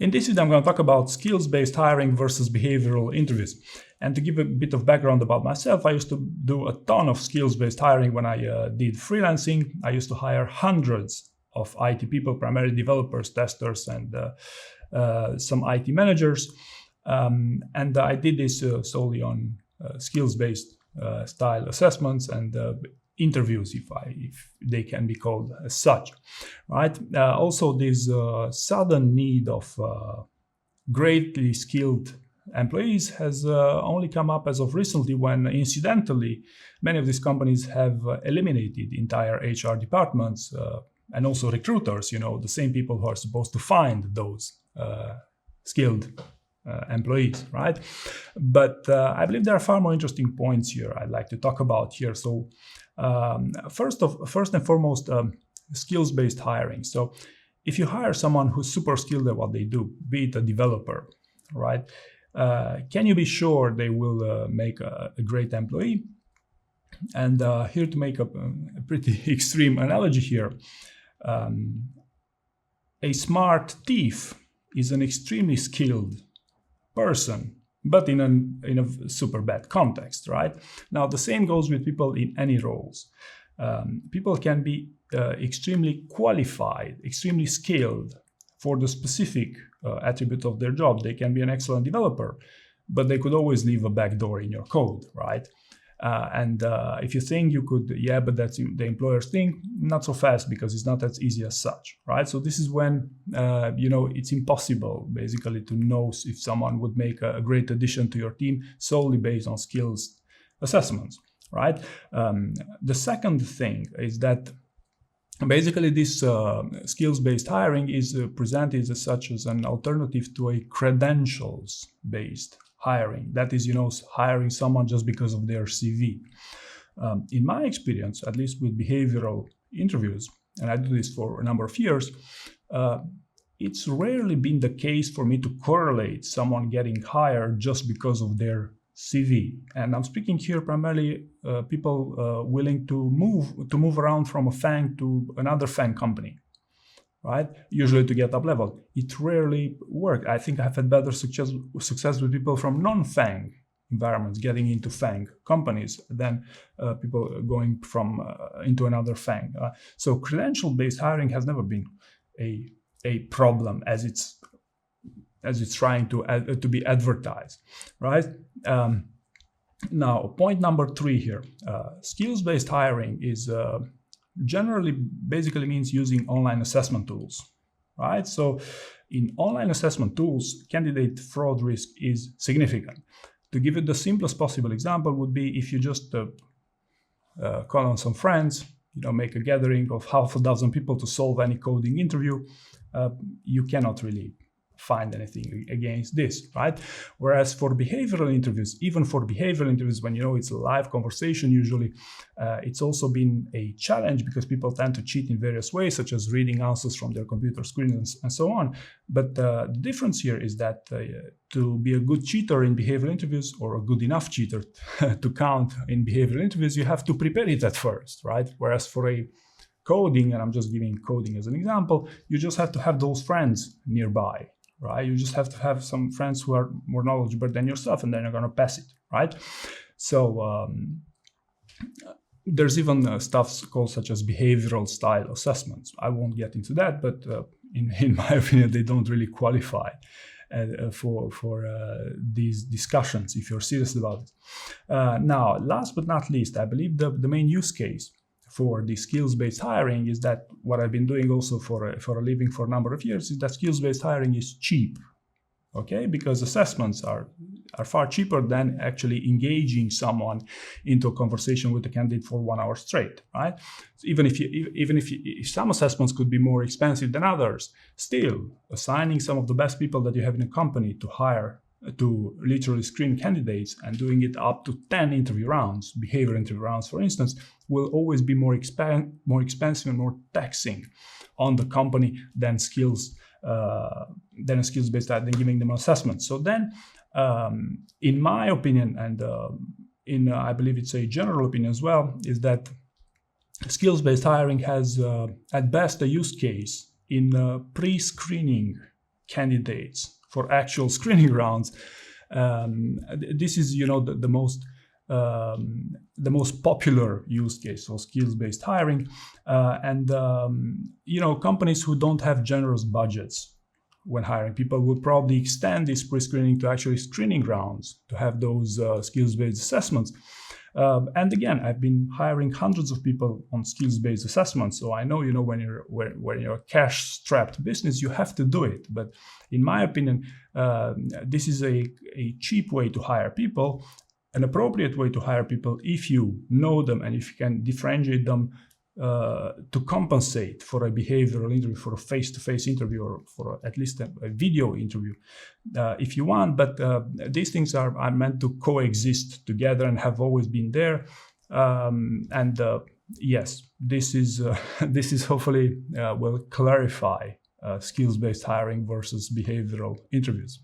In this video, I'm going to talk about skills-based hiring versus behavioral interviews. And to give a bit of background about myself, I used to do a ton of skills-based hiring when I did freelancing. I used to hire hundreds of IT people, primarily developers, testers, and some IT managers. And I did this solely on skills-based style assessments and interviews, if they can be called as such, right? Also, this sudden need of greatly skilled employees has only come up as of recently, when incidentally many of these companies have eliminated entire HR departments and also recruiters, the same people who are supposed to find those skilled employees, right? But I believe there are far more interesting points here I'd like to talk about here. So first and foremost, skills-based hiring. So if you hire someone who's super skilled at what they do, be it a developer, right? Can you be sure they will make a great employee? And here to make a pretty extreme analogy here, a smart thief is an extremely skilled person, but in a super bad context, right? Now, the same goes with people in any roles. People can be extremely qualified, extremely skilled for the specific attribute of their job. They can be an excellent developer, but they could always leave a backdoor in your code, right? And if you think you could, yeah, but that's the employer's thing, not so fast, because it's not as easy as such, right? So this is when, it's impossible basically to know if someone would make a great addition to your team solely based on skills assessments, right? The second thing is that basically this skills-based hiring is presented as such as an alternative to a credentials-based hiring. That is, hiring someone just because of their CV. In my experience, at least with behavioral interviews, and I do this for a number of years, it's rarely been the case for me to correlate someone getting hired just because of their CV. And I'm speaking here primarily people willing to move around from a FANG to another FANG company, right? Usually to get up level. It rarely worked. I think I've had better success with people from non-FANG environments getting into FANG companies than people going from into another FANG. So credential-based hiring has never been a problem as it's trying to be advertised, right? Now, point number 3 here. Skills-based hiring is generally basically means using online assessment tools, right? So in online assessment tools, candidate fraud risk is significant. To give it the simplest possible example would be if you just call on some friends, make a gathering of half a dozen people to solve any coding interview, you cannot really find anything against this, right? Whereas for behavioral interviews, even for behavioral interviews, when it's a live conversation, usually it's also been a challenge because people tend to cheat in various ways, such as reading answers from their computer screens and so on. But the difference here is that to be a good cheater in behavioral interviews, or a good enough cheater to count in behavioral interviews, you have to prepare it at first, right? Whereas for a coding, and I'm just giving coding as an example, you just have to have those friends nearby, right? You just have to have some friends who are more knowledgeable than yourself, and then you're going to pass it, right? So there's even stuff called such as behavioral style assessments. I won't get into that, but in my opinion, they don't really qualify for these discussions if you're serious about it. Now, last but not least, I believe the main use case for the skills-based hiring is that what I've been doing also for a living for a number of years is that skills-based hiring is cheap, okay? Because assessments are far cheaper than actually engaging someone into a conversation with a candidate for 1 hour straight, right? So even if some assessments could be more expensive than others, still assigning some of the best people that you have in a company to hire, to literally screen candidates, and doing it up to 10 interview rounds, behavior interview rounds, for instance, will always be more expensive and more taxing on the company than a skills-based, than giving them an assessment. So then, in my opinion, and I believe it's a general opinion as well, is that skills-based hiring has, at best, a use case in pre-screening candidates for actual screening rounds. This is, the most popular use case for skills-based hiring, companies who don't have generous budgets when hiring people will probably extend this pre-screening to actually screening rounds to have those skills-based assessments. And again, I've been hiring hundreds of people on skills-based assessments, so I know, when you're a cash-strapped business, you have to do it. But in my opinion, this is a cheap way to hire people, an appropriate way to hire people if you know them and if you can differentiate them to compensate for a behavioral interview, for a face-to-face interview, or for at least a video interview, if you want. But these things are meant to coexist together and have always been there. Yes, this is hopefully will clarify skills-based hiring versus behavioral interviews.